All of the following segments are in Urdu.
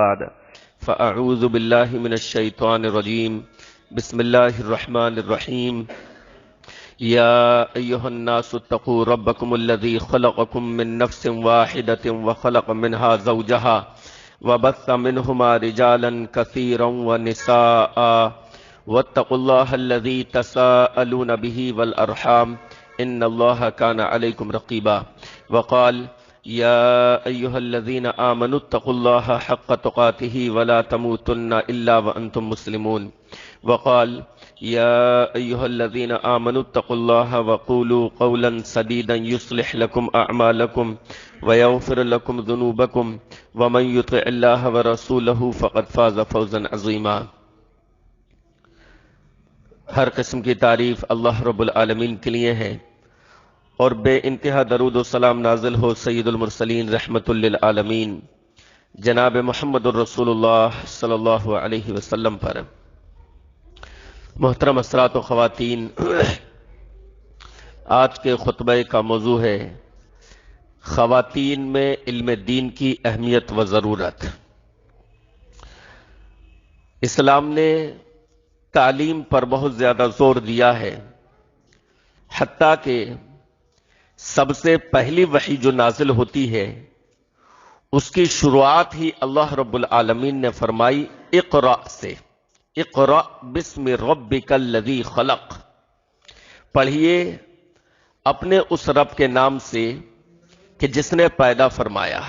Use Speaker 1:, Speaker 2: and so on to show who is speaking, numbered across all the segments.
Speaker 1: بعد فأعوذ بالله من الشيطان الرجيم بسم الله الرحمن الرحيم يا أيها الناس اتقوا ربكم الذي خلقكم من نفس واحدة وخلق منها زوجها وبث منهما رجالا كثيرا ونساء واتقوا الله الذي تساءلون به والأرحام إن الله كان عليكم رقيبا وقال يا أيها الذين آمنوا اتقوا الله حق تقاته ولا تموتن إلا وأنتم مسلمون وقال يا أيها الذين آمنوا اتقوا الله وقولوا قولا سديدا يصلح لكم أعمالكم ويغفر لكم ذنوبكم ومن يطع الله ورسوله فقد فاز فوزا عظيما۔ ہر قسم کی تعریف اللہ رب العالمین کے لیے ہے اور بے انتہا درود و سلام نازل ہو سید المرسلین رحمت للعالمین جناب محمد الرسول اللہ صلی اللہ علیہ وسلم پر۔ محترم حضرات و خواتین، آج کے خطبہ کا موضوع ہے خواتین میں علم دین کی اہمیت و ضرورت۔ اسلام نے تعلیم پر بہت زیادہ زور دیا ہے، حتیٰ کہ سب سے پہلی وحی جو نازل ہوتی ہے اس کی شروعات ہی اللہ رب العالمین نے فرمائی اقرأ سے، اقرأ بسم ربک الذی خلق، پڑھیے اپنے اس رب کے نام سے کہ جس نے پیدا فرمایا۔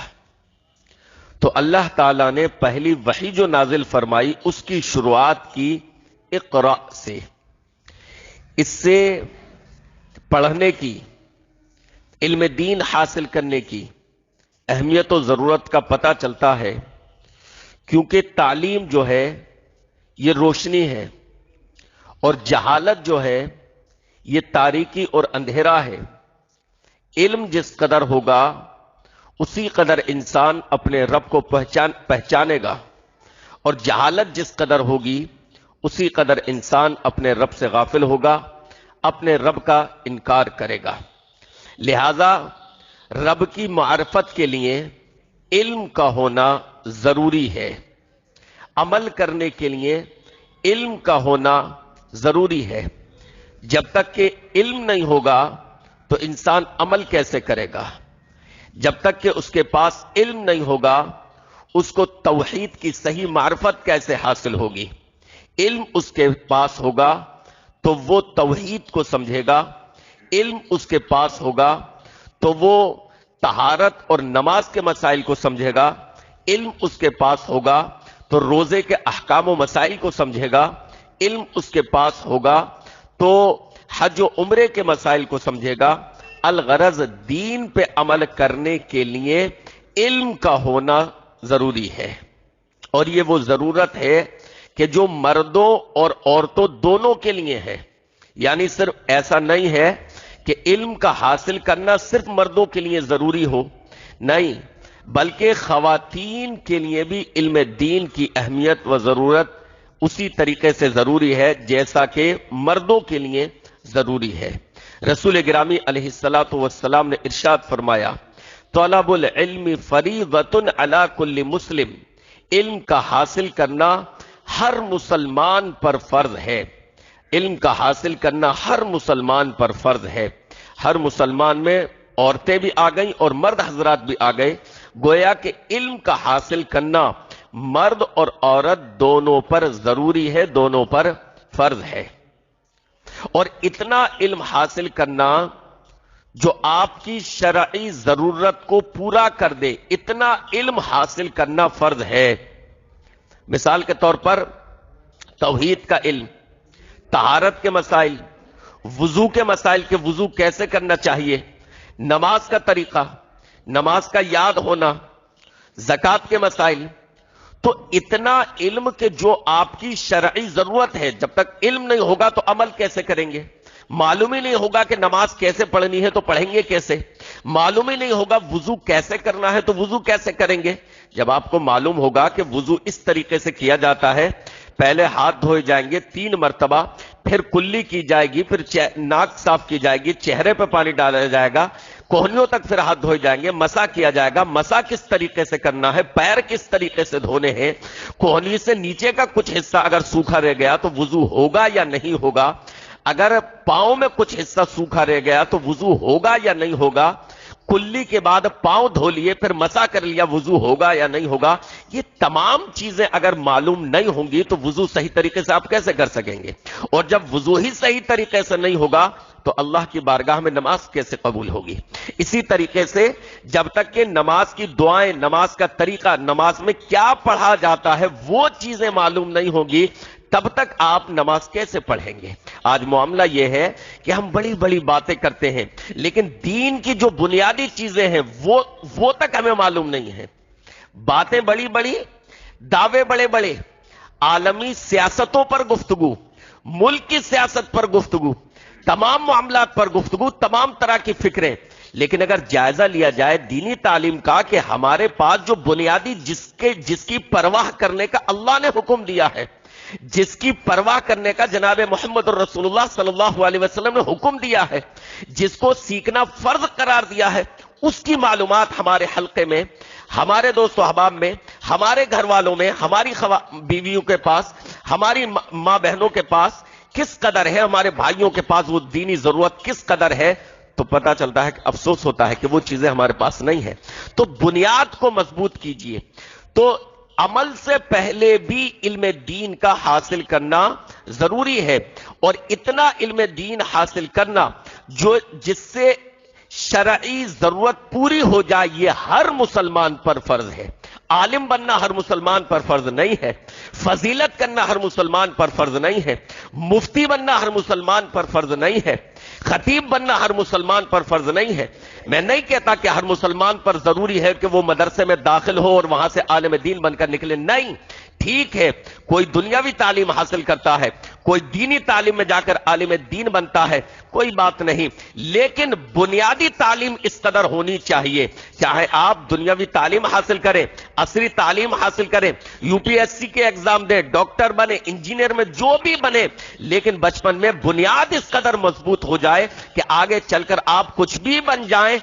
Speaker 1: تو اللہ تعالیٰ نے پہلی وحی جو نازل فرمائی اس کی شروعات کی اقرأ سے۔ اس سے پڑھنے کی، علم دین حاصل کرنے کی اہمیت و ضرورت کا پتہ چلتا ہے، کیونکہ تعلیم جو ہے یہ روشنی ہے اور جہالت جو ہے یہ تاریکی اور اندھیرا ہے۔ علم جس قدر ہوگا اسی قدر انسان اپنے رب کو پہچانے گا، اور جہالت جس قدر ہوگی اسی قدر انسان اپنے رب سے غافل ہوگا، اپنے رب کا انکار کرے گا۔ لہذا رب کی معرفت کے لیے علم کا ہونا ضروری ہے، عمل کرنے کے لیے علم کا ہونا ضروری ہے۔ جب تک کہ علم نہیں ہوگا تو انسان عمل کیسے کرے گا؟ جب تک کہ اس کے پاس علم نہیں ہوگا اس کو توحید کی صحیح معرفت کیسے حاصل ہوگی؟ علم اس کے پاس ہوگا تو وہ توحید کو سمجھے گا، علم اس کے پاس ہوگا تو وہ طہارت اور نماز کے مسائل کو سمجھے گا، علم اس کے پاس ہوگا تو روزے کے احکام و مسائل کو سمجھے گا، علم اس کے پاس ہوگا تو حج و عمرے کے مسائل کو سمجھے گا۔ الغرض دین پہ عمل کرنے کے لیے علم کا ہونا ضروری ہے، اور یہ وہ ضرورت ہے کہ جو مردوں اور عورتوں دونوں کے لیے ہے۔ یعنی صرف ایسا نہیں ہے کہ علم کا حاصل کرنا صرف مردوں کے لیے ضروری ہو، نہیں، بلکہ خواتین کے لیے بھی علم دین کی اہمیت و ضرورت اسی طریقے سے ضروری ہے جیسا کہ مردوں کے لیے ضروری ہے۔ رسول گرامی علیہ السلام نے ارشاد فرمایا طلب العلم فریضۃ علی کل مسلم، علم کا حاصل کرنا ہر مسلمان پر فرض ہے، علم کا حاصل کرنا ہر مسلمان پر فرض ہے۔ ہر مسلمان میں عورتیں بھی آ گئیں اور مرد حضرات بھی آ گئے، گویا کہ علم کا حاصل کرنا مرد اور عورت دونوں پر ضروری ہے، دونوں پر فرض ہے۔ اور اتنا علم حاصل کرنا جو آپ کی شرعی ضرورت کو پورا کر دے، اتنا علم حاصل کرنا فرض ہے۔ مثال کے طور پر توحید کا علم، طہارت کے مسائل، وضو کے مسائل کہ وضو کیسے کرنا چاہیے، نماز کا طریقہ، نماز کا یاد ہونا، زکوٰۃ کے مسائل۔ تو اتنا علم کہ جو آپ کی شرعی ضرورت ہے، جب تک علم نہیں ہوگا تو عمل کیسے کریں گے؟ معلوم ہی نہیں ہوگا کہ نماز کیسے پڑھنی ہے تو پڑھیں گے کیسے؟ معلوم ہی نہیں ہوگا وضو کیسے کرنا ہے تو وضو کیسے کریں گے؟ جب آپ کو معلوم ہوگا کہ وضو اس طریقے سے کیا جاتا ہے، پہلے ہاتھ دھوئے جائیں گے 3 مرتبہ، پھر کلی کی جائے گی، پھر ناک صاف کی جائے گی، چہرے پہ پانی ڈالا جائے گا، کوہنیوں تک پھر ہاتھ دھوئے جائیں گے، مسا کیا جائے گا۔ مسا کس طریقے سے کرنا ہے، پیر کس طریقے سے دھونے ہیں، کوہنی سے نیچے کا کچھ حصہ اگر سوکھا رہ گیا تو وضو ہوگا یا نہیں ہوگا، اگر پاؤں میں کچھ حصہ سوکھا رہ گیا تو وضو ہوگا یا نہیں ہوگا، کلی کے بعد پاؤں دھو لیے پھر مسا کر لیا، وضو ہوگا یا نہیں ہوگا۔ یہ تمام چیزیں اگر معلوم نہیں ہوں گی تو وضو صحیح طریقے سے آپ کیسے کر سکیں گے؟ اور جب وضو ہی صحیح طریقے سے نہیں ہوگا تو اللہ کی بارگاہ میں نماز کیسے قبول ہوگی؟ اسی طریقے سے جب تک کہ نماز کی دعائیں، نماز کا طریقہ، نماز میں کیا پڑھا جاتا ہے، وہ چیزیں معلوم نہیں ہوگی، تب تک آپ نماز کیسے پڑھیں گے؟ آج معاملہ یہ ہے کہ ہم بڑی بڑی باتیں کرتے ہیں لیکن دین کی جو بنیادی چیزیں ہیں وہ تک ہمیں معلوم نہیں ہے۔ باتیں بڑی بڑی، دعوے بڑے بڑے، عالمی سیاستوں پر گفتگو، ملک کی سیاست پر گفتگو، تمام معاملات پر گفتگو، تمام طرح کی فکریں، لیکن اگر جائزہ لیا جائے دینی تعلیم کا کہ ہمارے پاس جو بنیادی جس کی پرواہ کرنے کا اللہ نے حکم دیا ہے، جس کی پرواہ کرنے کا جناب محمد رسول اللہ صلی اللہ علیہ وسلم نے حکم دیا ہے، جس کو سیکھنا فرض قرار دیا ہے، اس کی معلومات ہمارے حلقے میں، ہمارے دوست و احباب میں، ہمارے گھر والوں میں، ہماری بیویوں کے پاس، ہماری ماں بہنوں کے پاس کس قدر ہے، ہمارے بھائیوں کے پاس وہ دینی ضرورت کس قدر ہے، تو پتہ چلتا ہے کہ افسوس ہوتا ہے کہ وہ چیزیں ہمارے پاس نہیں ہیں۔ تو بنیاد کو مضبوط کیجئے۔ تو عمل سے پہلے بھی علم دین کا حاصل کرنا ضروری ہے، اور اتنا علم دین حاصل کرنا جس سے شرعی ضرورت پوری ہو جائے، یہ ہر مسلمان پر فرض ہے۔ عالم بننا ہر مسلمان پر فرض نہیں ہے، فضیلت کرنا ہر مسلمان پر فرض نہیں ہے، مفتی بننا ہر مسلمان پر فرض نہیں ہے، خطیب بننا ہر مسلمان پر فرض نہیں ہے۔ میں نہیں کہتا کہ ہر مسلمان پر ضروری ہے کہ وہ مدرسے میں داخل ہو اور وہاں سے عالم دین بن کر نکلے، نہیں، ٹھیک ہے، کوئی دنیاوی تعلیم حاصل کرتا ہے، کوئی دینی تعلیم میں جا کر عالم دین بنتا ہے، کوئی بات نہیں، لیکن بنیادی تعلیم اس قدر ہونی چاہیے۔ چاہے آپ دنیاوی تعلیم حاصل کریں، عصری تعلیم حاصل کریں، یو پی ایس سی کے ایگزام دیں، ڈاکٹر بنے، انجینئر میں جو بھی بنے، لیکن بچپن میں بنیاد اس قدر مضبوط ہو جائے کہ آگے چل کر آپ کچھ بھی بن جائیں،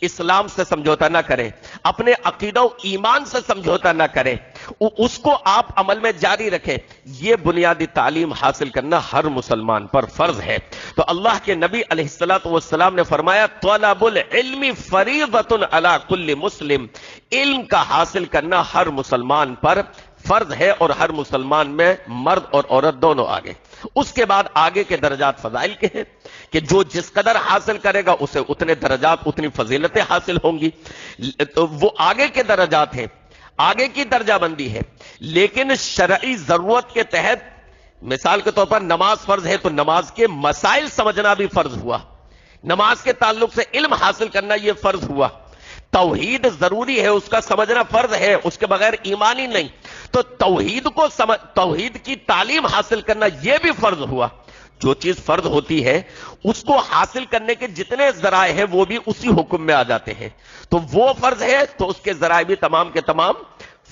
Speaker 1: اسلام سے سمجھوتا نہ کریں، اپنے عقیدہ و ایمان سے سمجھوتا نہ کریں، اس کو آپ عمل میں جاری رکھیں۔ یہ بنیادی تعلیم حاصل کرنا ہر مسلمان پر فرض ہے۔ تو اللہ کے نبی علیہ الصلوۃ والسلام نے فرمایا طلب العلم فریضۃ علی کل مسلم، علم کا حاصل کرنا ہر مسلمان پر فرض ہے، اور ہر مسلمان میں مرد اور عورت دونوں آگے۔ اس کے بعد آگے کے درجات فضائل کے ہیں کہ جو جس قدر حاصل کرے گا اسے اتنے درجات، اتنی فضیلتیں حاصل ہوں گی، تو وہ آگے کے درجات ہیں، آگے کی درجہ بندی ہے۔ لیکن شرعی ضرورت کے تحت، مثال کے طور پر نماز فرض ہے تو نماز کے مسائل سمجھنا بھی فرض ہوا، نماز کے تعلق سے علم حاصل کرنا یہ فرض ہوا، توحید ضروری ہے، اس کا سمجھنا فرض ہے، اس کے بغیر ایمان ہی نہیں، تو توحید کی تعلیم حاصل کرنا یہ بھی فرض ہوا۔ جو چیز فرض ہوتی ہے اس کو حاصل کرنے کے جتنے ذرائع ہیں وہ بھی اسی حکم میں آ جاتے ہیں، تو وہ فرض ہے تو اس کے ذرائع بھی تمام کے تمام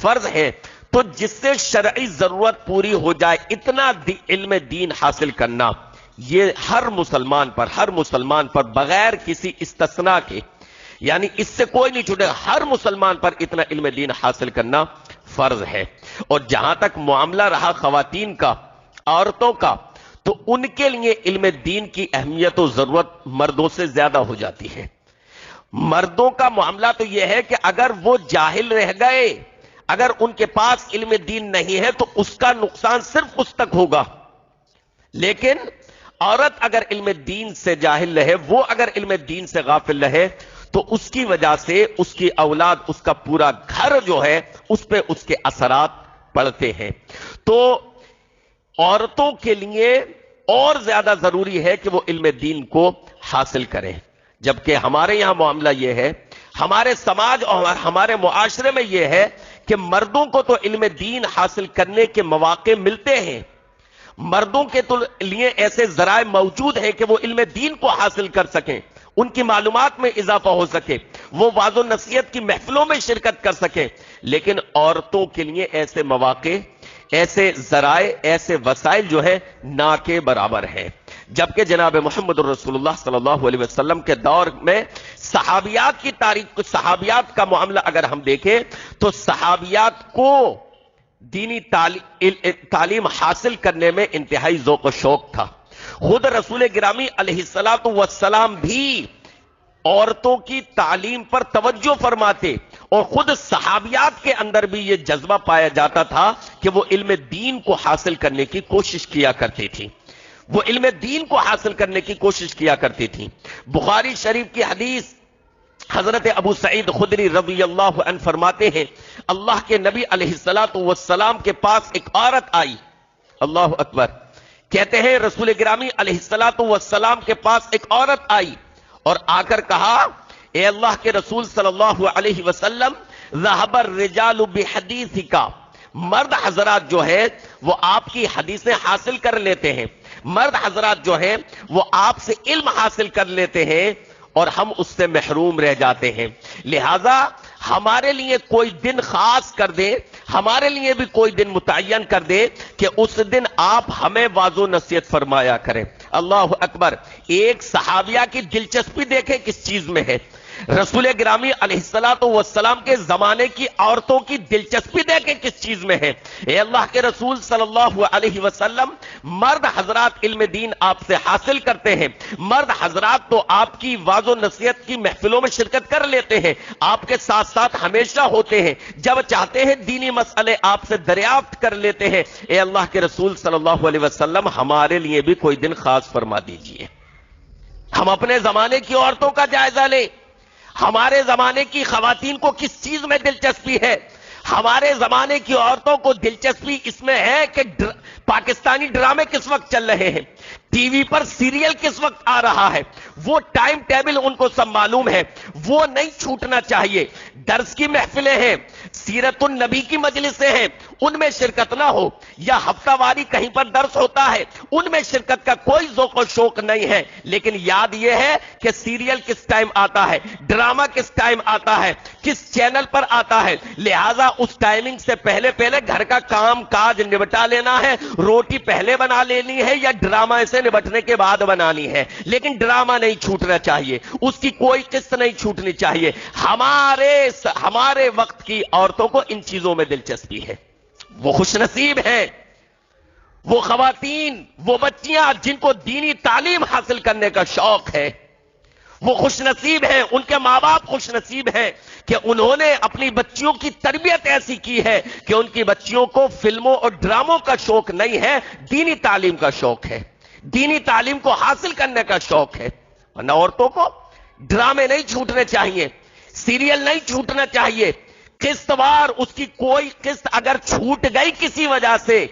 Speaker 1: فرض ہیں۔ تو جس سے شرعی ضرورت پوری ہو جائے اتنا علم دین حاصل کرنا، یہ ہر مسلمان پر بغیر کسی استثناء کے، یعنی اس سے کوئی نہیں چھوٹے، ہر مسلمان پر اتنا علم دین حاصل کرنا فرض ہے۔ اور جہاں تک معاملہ رہا خواتین کا، عورتوں کا، تو ان کے لیے علم دین کی اہمیت و ضرورت مردوں سے زیادہ ہو جاتی ہے۔ مردوں کا معاملہ تو یہ ہے کہ اگر وہ جاہل رہ گئے، اگر ان کے پاس علم دین نہیں ہے تو اس کا نقصان صرف اس تک ہوگا، لیکن عورت اگر علم دین سے جاہل رہے، وہ اگر علم دین سے غافل رہے تو اس کی وجہ سے اس کی اولاد، اس کا پورا گھر جو ہے اس پہ اس کے اثرات پڑتے ہیں۔ تو عورتوں کے لیے اور زیادہ ضروری ہے کہ وہ علم دین کو حاصل کریں، جبکہ ہمارے یہاں معاملہ یہ ہے، ہمارے سماج اور ہمارے معاشرے میں یہ ہے کہ مردوں کو تو علم دین حاصل کرنے کے مواقع ملتے ہیں، مردوں کے تو لیے ایسے ذرائع موجود ہیں کہ وہ علم دین کو حاصل کر سکیں، ان کی معلومات میں اضافہ ہو سکے، وہ واعظ و نصیحت کی محفلوں میں شرکت کر سکیں، لیکن عورتوں کے لیے ایسے مواقع ایسے ذرائع، ایسے وسائل جو ہے نہ کے برابر ہیں. جبکہ جناب محمد رسول اللہ صلی اللہ علیہ وسلم کے دور میں صحابیات کی تاریخ، صحابیات کا معاملہ اگر ہم دیکھیں تو صحابیات کو دینی تعلیم حاصل کرنے میں انتہائی ذوق و شوق تھا. خود رسول گرامی علیہ الصلوۃ والسلام بھی عورتوں کی تعلیم پر توجہ فرماتے، اور خود صحابیات کے اندر بھی یہ جذبہ پایا جاتا تھا کہ وہ علم دین کو حاصل کرنے کی کوشش کیا کرتی تھی، وہ علم دین کو حاصل کرنے کی کوشش کیا کرتی تھی. بخاری شریف کی حدیث، حضرت ابو سعید خدری رضی اللہ عنہ فرماتے ہیں اللہ کے نبی علیہ الصلوۃ والسلام کے پاس ایک عورت آئی. اللہ اکبر. کہتے ہیں رسول گرامی علیہ الصلوۃ والسلام کے پاس ایک عورت آئی اور آ کر کہا اے اللہ کے رسول صلی اللہ علیہ وسلم، ذهب الرجال بحدیثک، مرد حضرات جو ہے وہ آپ کی حدیثیں حاصل کر لیتے ہیں، مرد حضرات جو ہیں وہ آپ سے علم حاصل کر لیتے ہیں اور ہم اس سے محروم رہ جاتے ہیں. لہذا ہمارے لیے کوئی دن خاص کر دے، ہمارے لیے بھی کوئی دن متعین کر دے کہ اس دن آپ ہمیں واعظ و نصیحت فرمایا کریں. اللہ اکبر. ایک صحابیہ کی دلچسپی دیکھیں کس چیز میں ہے. رسول گرامی علیہ الصلوۃ والسلام کے زمانے کی عورتوں کی دلچسپی دیکھیں کس چیز میں ہے. اے اللہ کے رسول صلی اللہ علیہ وسلم، مرد حضرات علم دین آپ سے حاصل کرتے ہیں، مرد حضرات تو آپ کی واعظ و نصیحت کی محفلوں میں شرکت کر لیتے ہیں، آپ کے ساتھ ساتھ ہمیشہ ہوتے ہیں، جب چاہتے ہیں دینی مسئلے آپ سے دریافت کر لیتے ہیں. اے اللہ کے رسول صلی اللہ علیہ وسلم، ہمارے لیے بھی کوئی دن خاص فرما دیجئے. ہم اپنے زمانے کی عورتوں کا جائزہ لیں. ہمارے زمانے کی خواتین کو کس چیز میں دلچسپی ہے؟ ہمارے زمانے کی عورتوں کو دلچسپی اس میں ہے کہ پاکستانی ڈرامے کس وقت چل رہے ہیں، ٹی وی پر سیریل کس وقت آ رہا ہے، وہ ٹائم ٹیبل ان کو سب معلوم ہے، وہ نہیں چھوٹنا چاہیے. درس کی محفلیں ہیں، سیرت النبی کی مجلسیں ہیں، ان میں شرکت نہ ہو، یا ہفتہ واری کہیں پر درس ہوتا ہے، ان میں شرکت کا کوئی ذوق و شوق نہیں ہے. لیکن یاد یہ ہے کہ سیریل کس ٹائم آتا ہے، ڈرامہ کس ٹائم آتا ہے، کس چینل پر آتا ہے. لہذا اس ٹائمنگ سے پہلے گھر کا کام کاج نبٹا لینا ہے. روٹی پہلے بنا لینی ہے یا ڈرامہ سے نبٹنے کے بعد بنانی ہے، لیکن ڈرامہ نہیں چھوٹنا چاہیے، اس کی کوئی قسط نہیں چھوٹنی چاہیے. ہمارے وقت کی عورتوں کو ان چیزوں میں دلچسپی ہے. وہ خوش نصیب ہیں وہ خواتین، وہ بچیاں جن کو دینی تعلیم حاصل کرنے کا شوق ہے. وہ خوش نصیب ہیں، ان کے ماں باپ خوش نصیب ہیں کہ انہوں نے اپنی بچیوں کی تربیت ایسی کی ہے کہ ان کی بچیوں کو فلموں اور ڈراموں کا شوق نہیں ہے، دینی تعلیم کا شوق ہے، دینی تعلیم کو حاصل کرنے کا شوق ہے. ورنہ عورتوں کو ڈرامے نہیں چھوٹنے چاہیے، سیریل نہیں چھوٹنا چاہیے. قسط وار اس کی کوئی قسط اگر چھوٹ گئی کسی وجہ سے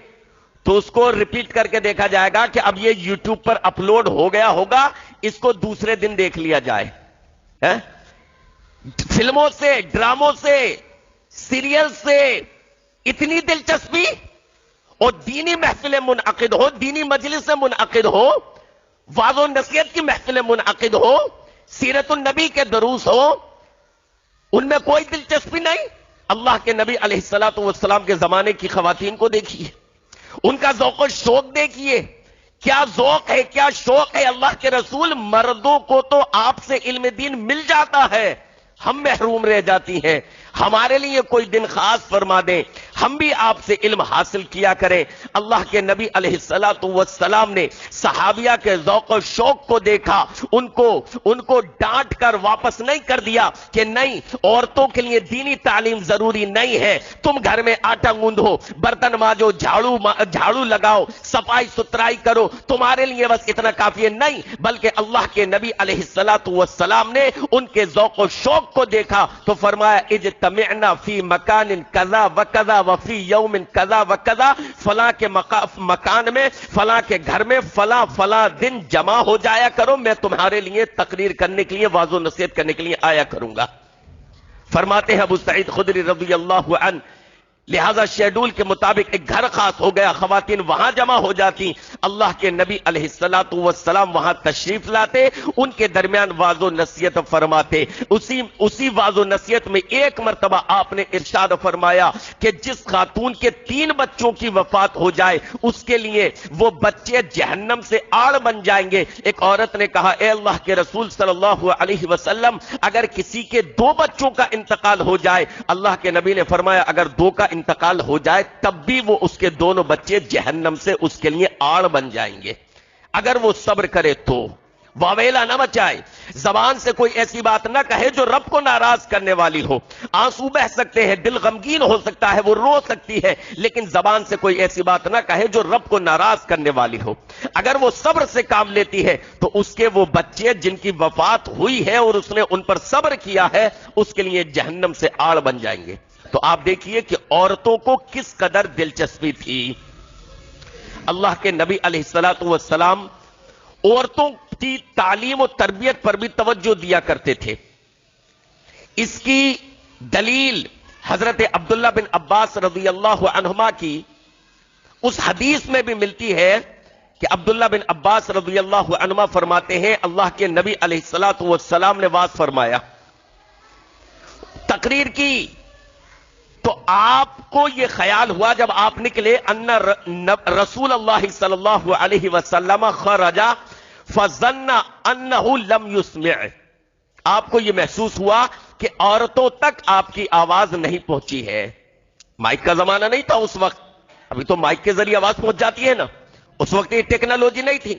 Speaker 1: تو اس کو ریپیٹ کر کے دیکھا جائے گا کہ اب یہ یوٹیوب پر اپلوڈ ہو گیا ہوگا، اس کو دوسرے دن دیکھ لیا جائے. فلموں سے، ڈراموں سے، سیریل سے اتنی دلچسپی، اور دینی محفلیں منعقد ہو، دینی مجلس منعقد ہو، واعظ و نصیحت کی محفلیں منعقد ہو، سیرت النبی کے دروس ہو، ان میں کوئی دلچسپی نہیں. اللہ کے نبی علیہ الصلوۃ والسلام کے زمانے کی خواتین کو دیکھیے، ان کا ذوق و شوق دیکھیے، کیا ذوق ہے، کیا شوق ہے. اللہ کے رسول، مردوں کو تو آپ سے علم دین مل جاتا ہے، ہم محروم رہ جاتی ہیں. ہمارے لیے کوئی دن خاص فرما دیں، ہم بھی آپ سے علم حاصل کیا کریں. اللہ کے نبی علیہ الصلوۃ والسلام نے صحابیہ کے ذوق و شوق کو دیکھا، ان کو ڈانٹ کر واپس نہیں کر دیا کہ نہیں، عورتوں کے لیے دینی تعلیم ضروری نہیں ہے، تم گھر میں آٹا گوندھو، برتن مانجو، جھاڑو لگاؤ، صفائی ستھرائی کرو، تمہارے لیے بس اتنا کافی ہے. نہیں، بلکہ اللہ کے نبی علیہ الصلوۃ والسلام نے ان کے ذوق و شوق کو دیکھا تو فرمایا اجتمعنا فی مکان کذا و کذا وفی یوم کذا و کذا، فلاں کے مکان میں، فلاں کے گھر میں فلاں دن جمع ہو جایا کرو، میں تمہارے لیے تقریر کرنے کے لیے، واعظ و نصیحت کرنے کے لیے آیا کروں گا. فرماتے ہیں ابو سعید خدری رضی اللہ عنہ، لہذا شیڈول کے مطابق ایک گھر خاص ہو گیا، خواتین وہاں جمع ہو جاتی، اللہ کے نبی علیہ الصلوۃ والسلام وہاں تشریف لاتے، ان کے درمیان واعظ و نصیحت فرماتے۔ اسی واعظ و نصیحت میں ایک مرتبہ آپ نے ارشاد فرمایا کہ جس خاتون کے 3 بچوں کی وفات ہو جائے اس کے لیے وہ بچے جہنم سے آڑ بن جائیں گے۔ ایک عورت نے کہا اے اللہ کے رسول صلی اللہ علیہ وسلم، اگر کسی کے 2 بچوں کا انتقال ہو جائے، اللہ کے نبی نے فرمایا اگر 2 کا انتقال ہو جائے تب بھی وہ اس کے دونوں بچے جہنم سے اس کے لیے آڑ بن جائیں گے، اگر وہ صبر کرے تو۔ واویلا نہ مچائے، زبان سے کوئی ایسی بات نہ کہے جو رب کو ناراض کرنے والی ہو۔ آنسو بہ سکتے ہیں، دل غمگین ہو سکتا ہے، وہ رو سکتی ہے، لیکن زبان سے کوئی ایسی بات نہ کہے جو رب کو ناراض کرنے والی ہو۔ اگر وہ صبر سے کام لیتی ہے تو اس کے وہ بچے جن کی وفات ہوئی ہے اور اس نے ان پر صبر کیا ہے، اس کے لیے جہنم سے آڑ بن جائیں گے۔ تو آپ دیکھیے کہ عورتوں کو کس قدر دلچسپی تھی۔ اللہ کے نبی علیہ الصلوۃ والسلام عورتوں کی تعلیم و تربیت پر بھی توجہ دیا کرتے تھے۔ اس کی دلیل حضرت عبداللہ بن عباس رضی اللہ عنہما کی اس حدیث میں بھی ملتی ہے کہ عبداللہ بن عباس رضی اللہ عنہما فرماتے ہیں اللہ کے نبی علیہ الصلوۃ والسلام نے واعظ فرمایا، تقریر کی، تو آپ کو یہ خیال ہوا جب آپ نکلے ان رسول اللہ صلی اللہ علیہ وسلم خرج فظن انہ لم یسمع، آپ کو یہ محسوس ہوا کہ عورتوں تک آپ کی آواز نہیں پہنچی ہے۔ مائک کا زمانہ نہیں تھا اس وقت، ابھی تو مائک کے ذریعے آواز پہنچ جاتی ہے نا، اس وقت یہ ٹیکنالوجی نہیں تھی،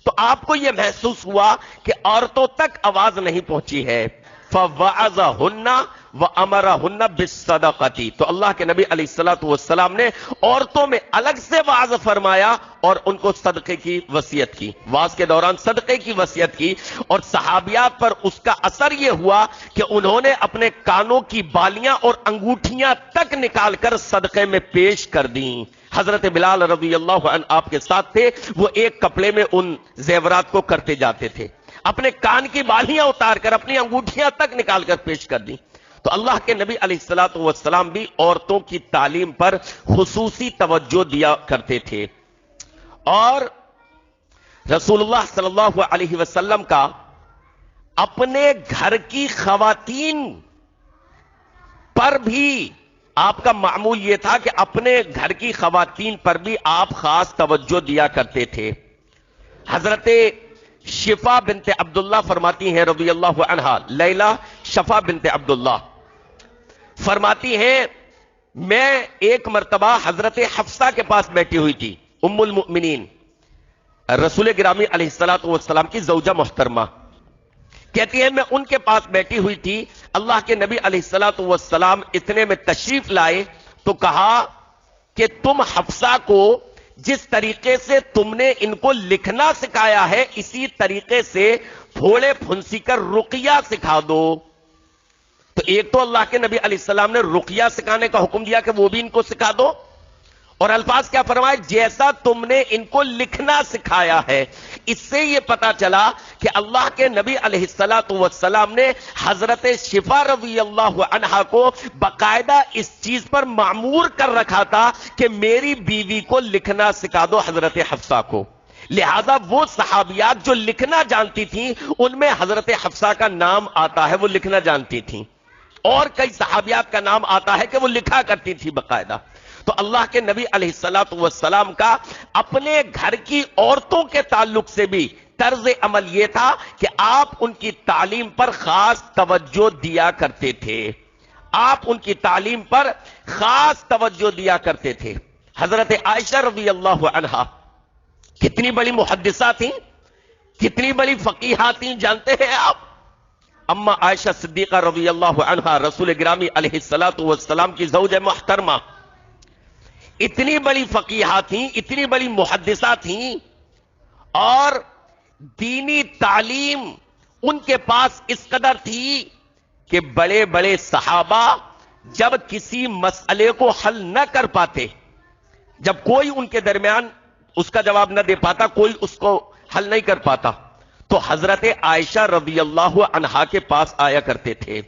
Speaker 1: تو آپ کو یہ محسوس ہوا کہ عورتوں تک آواز نہیں پہنچی ہے۔ فوعظہن وامرہن بالصدقۃ، تو اللہ کے نبی علیہ الصلوۃ والسلام نے عورتوں میں الگ سے وعظ فرمایا اور ان کو صدقے کی وصیت کی، وعظ کے دوران صدقے کی وصیت کی، اور صحابیات پر اس کا اثر یہ ہوا کہ انہوں نے اپنے کانوں کی بالیاں اور انگوٹھیاں تک نکال کر صدقے میں پیش کر دیں۔ حضرت بلال رضی اللہ عنہ آپ کے ساتھ تھے، وہ ایک کپڑے میں ان زیورات کو کرتے جاتے تھے، اپنے کان کی بالیاں اتار کر اپنی انگوٹھیاں تک نکال کر پیش کر دی۔ تو اللہ کے نبی علیہ الصلوۃ والسلام بھی عورتوں کی تعلیم پر خصوصی توجہ دیا کرتے تھے، اور رسول اللہ صلی اللہ علیہ وسلم کا اپنے گھر کی خواتین پر بھی آپ کا معمول یہ تھا کہ اپنے گھر کی خواتین پر بھی آپ خاص توجہ دیا کرتے تھے۔ حضرت شفا بنت عبداللہ فرماتی ہیں رضی اللہ عنہا، لیلہ شفا بنت عبداللہ فرماتی ہیں میں ایک مرتبہ حضرت حفصہ کے پاس بیٹھی ہوئی تھی، ام المؤمنین رسول گرامی علیہ الصلوۃ والسلام کی زوجہ محترمہ، کہتی ہے میں ان کے پاس بیٹھی ہوئی تھی، اللہ کے نبی علیہ الصلوۃ والسلام اتنے میں تشریف لائے تو کہا کہ تم حفصہ کو جس طریقے سے تم نے ان کو لکھنا سکھایا ہے اسی طریقے سے پھوڑے پھنسی کر رقیہ سکھا دو۔ تو ایک تو اللہ کے نبی علیہ السلام نے رقیہ سکھانے کا حکم دیا کہ وہ بھی ان کو سکھا دو، اور الفاظ کیا فرمائے، جیسا تم نے ان کو لکھنا سکھایا ہے۔ اس سے یہ پتا چلا کہ اللہ کے نبی علیہ الصلوۃ والسلام نے حضرت شفا رضی اللہ عنہا کو باقاعدہ اس چیز پر معمور کر رکھا تھا کہ میری بیوی کو لکھنا سکھا دو، حضرت حفصہ کو۔ لہذا وہ صحابیات جو لکھنا جانتی تھیں ان میں حضرت حفصہ کا نام آتا ہے، وہ لکھنا جانتی تھیں، اور کئی صحابیات کا نام آتا ہے کہ وہ لکھا کرتی تھی باقاعدہ۔ تو اللہ کے نبی علیہ الصلوۃ والسلام کا اپنے گھر کی عورتوں کے تعلق سے بھی طرز عمل یہ تھا کہ آپ ان کی تعلیم پر خاص توجہ دیا کرتے تھے، آپ ان کی تعلیم پر خاص توجہ دیا کرتے تھے۔ حضرت عائشہ رضی اللہ عنہا کتنی بڑی محدثہ تھیں، کتنی بڑی فقیہہ تھیں، جانتے ہیں آپ؟ اما عائشہ صدیقہ رضی اللہ عنہا رسول گرامی علیہ الصلوۃ والسلام کی زوجہ محترمہ، اتنی بڑی فقیہہ تھیں، اتنی بڑی محدثہ تھیں، اور دینی تعلیم ان کے پاس اس قدر تھی کہ بڑے بڑے صحابہ جب کسی مسئلے کو حل نہ کر پاتے، جب کوئی ان کے درمیان اس کا جواب نہ دے پاتا، کوئی اس کو حل نہیں کر پاتا، تو حضرت عائشہ رضی اللہ عنہا کے پاس آیا کرتے تھے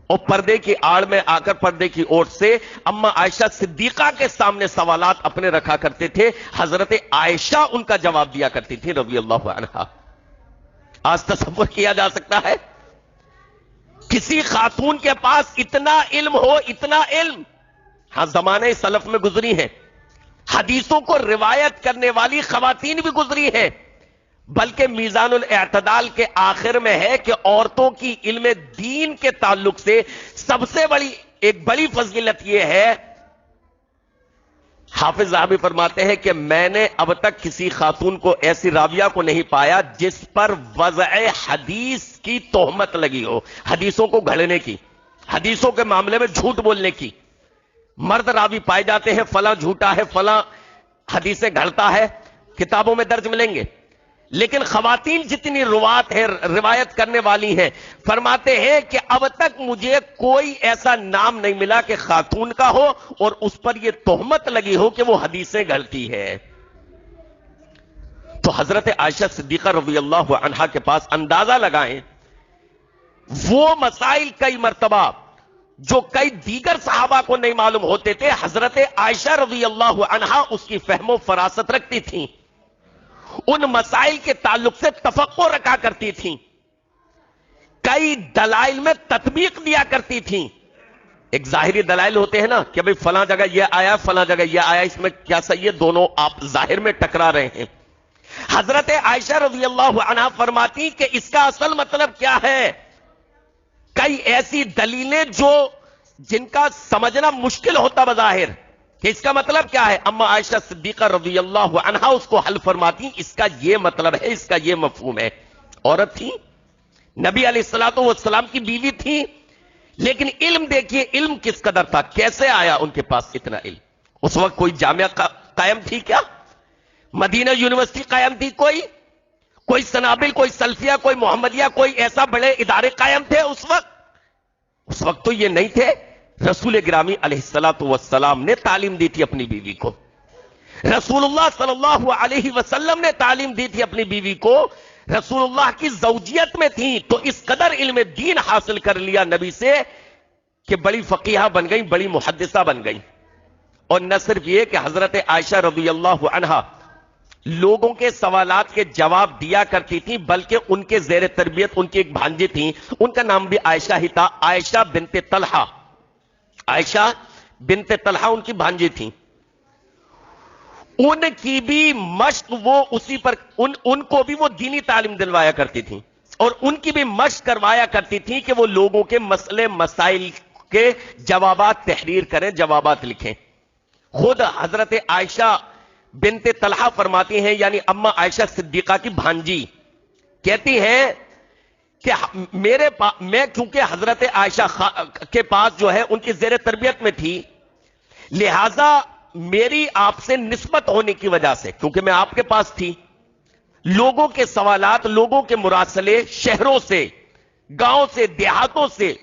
Speaker 1: اور پردے کی آڑ میں آ کر پردے کی اوٹ سے اما عائشہ صدیقہ کے سامنے سوالات اپنے رکھا کرتے تھے، حضرت عائشہ ان کا جواب دیا کرتی تھی رضی اللہ عنہا۔ آج تصور کیا جا سکتا ہے کسی خاتون کے پاس اتنا علم ہو، اتنا علم؟ ہاں زمانے سلف میں گزری ہیں، حدیثوں کو روایت کرنے والی خواتین بھی گزری ہیں، بلکہ میزان الاعتدال کے آخر میں ہے کہ عورتوں کی علم دین کے تعلق سے سب سے ایک بڑی فضیلت یہ ہے، حافظ ذہبی فرماتے ہیں کہ میں نے اب تک کسی خاتون کو ایسی راویہ کو نہیں پایا جس پر وضع حدیث کی تہمت لگی ہو، حدیثوں کو گھڑنے کی، حدیثوں کے معاملے میں جھوٹ بولنے کی۔ مرد راوی پائے جاتے ہیں فلاں جھوٹا ہے، فلاں حدیثیں گھڑتا ہے، کتابوں میں درج ملیں گے، لیکن خواتین جتنی روات ہیں، روایت کرنے والی ہیں، فرماتے ہیں کہ اب تک مجھے کوئی ایسا نام نہیں ملا کہ خاتون کا ہو اور اس پر یہ تہمت لگی ہو کہ وہ حدیثیں گھڑتی ہے۔ تو حضرت عائشہ صدیقہ رضی اللہ عنہا کے پاس اندازہ لگائیں، وہ مسائل کئی مرتبہ جو کئی دیگر صحابہ کو نہیں معلوم ہوتے تھے، حضرت عائشہ رضی اللہ عنہا اس کی فہم و فراست رکھتی تھیں، ان مسائل کے تعلق سے تفقع رکھا کرتی تھیں، کئی دلائل میں تطبیق دیا کرتی تھیں۔ ایک ظاہری دلائل ہوتے ہیں نا کہ بھئی فلاں جگہ یہ آیا، فلاں جگہ یہ آیا، اس میں کیا صحیح ہے؟ دونوں آپ ظاہر میں ٹکرا رہے ہیں۔ حضرت عائشہ رضی اللہ عنہا فرماتی کہ اس کا اصل مطلب کیا ہے؟ کئی ایسی دلیلیں جن کا سمجھنا مشکل ہوتا بظاہر کہ اس کا مطلب کیا ہے، اما عائشہ صدیقہ رضی اللہ عنہا اس کو حل فرماتی، اس کا یہ مطلب ہے، اس کا یہ مفہوم ہے۔ عورت تھی، نبی علیہ الصلوۃ والسلام کی بیوی تھی، لیکن علم دیکھیے علم کس قدر تھا، کیسے آیا ان کے پاس اتنا علم؟ اس وقت کوئی جامعہ قائم تھی کیا؟ مدینہ یونیورسٹی قائم تھی؟ کوئی سنابل، کوئی سلفیہ، کوئی محمدیہ، کوئی ایسا بڑے ادارے قائم تھے اس وقت تو یہ نہیں تھے۔ رسول گرامی علیہ الصلوۃ والسلام نے تعلیم دی تھی اپنی بیوی کو، رسول اللہ صلی اللہ علیہ وسلم نے تعلیم دی تھی اپنی بیوی کو، رسول اللہ کی زوجیت میں تھی، تو اس قدر علم دین حاصل کر لیا نبی سے کہ بڑی فقیہہ بن گئی، بڑی محدثہ بن گئی۔ اور نہ صرف یہ کہ حضرت عائشہ رضی اللہ عنہا لوگوں کے سوالات کے جواب دیا کرتی تھی، بلکہ ان کے زیر تربیت ان کی ایک بھانجی تھی، ان کا نام بھی عائشہ ہی تھا، عائشہ بنت طلحہ، عائشہ بنت طلحہ ان کی بھانجی تھی، ان کی بھی مشق وہ اسی پر ان کو بھی وہ دینی تعلیم دلوایا کرتی تھی، اور ان کی بھی مشق کروایا کرتی تھی کہ وہ لوگوں کے مسئلے مسائل کے جوابات تحریر کریں، جوابات لکھیں۔ خود حضرت عائشہ بنت طلحہ فرماتی ہیں، یعنی اما عائشہ صدیقہ کی بھانجی کہتی ہیں کہ میں کیونکہ حضرت عائشہ کے پاس جو ہے ان کی زیر تربیت میں تھی، لہذا میری آپ سے نسبت ہونے کی وجہ سے، کیونکہ میں آپ کے پاس تھی، لوگوں کے سوالات، لوگوں کے مراسلے شہروں سے، گاؤں سے، دیہاتوں سے،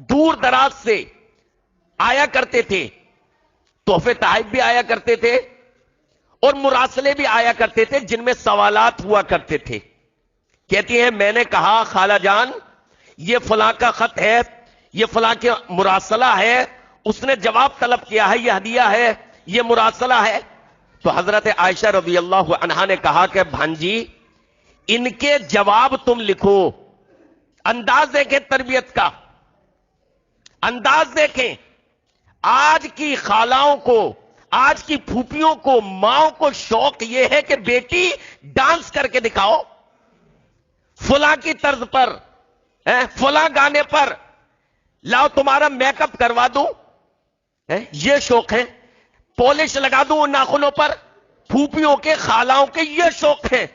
Speaker 1: دور دراز سے آیا کرتے تھے، تحفے تحائف بھی آیا کرتے تھے اور مراسلے بھی آیا کرتے تھے جن میں سوالات ہوا کرتے تھے۔ کہتی ہیں میں نے کہا خالہ جان یہ فلاں کا خط ہے، یہ فلاں کے مراسلہ ہے، اس نے جواب طلب کیا ہے، یہ ہدیہ ہے، یہ مراسلہ ہے۔ تو حضرت عائشہ رضی اللہ عنہا نے کہا کہ بھانجی ان کے جواب تم لکھو، انداز دیکھیں تربیت کا، انداز دیکھیں۔ آج کی خالاؤں کو، آج کی پھوپھیوں کو، ماؤں کو شوق یہ ہے کہ بیٹی ڈانس کر کے دکھاؤ، فلاں کی طرز پر، فلاں گانے پر، لاؤ تمہارا میک اپ کروا دوں، یہ شوق ہے، پالش لگا دوں ناخنوں پر، پھوپھیوں کے، خالاؤں کے یہ شوق ہے۔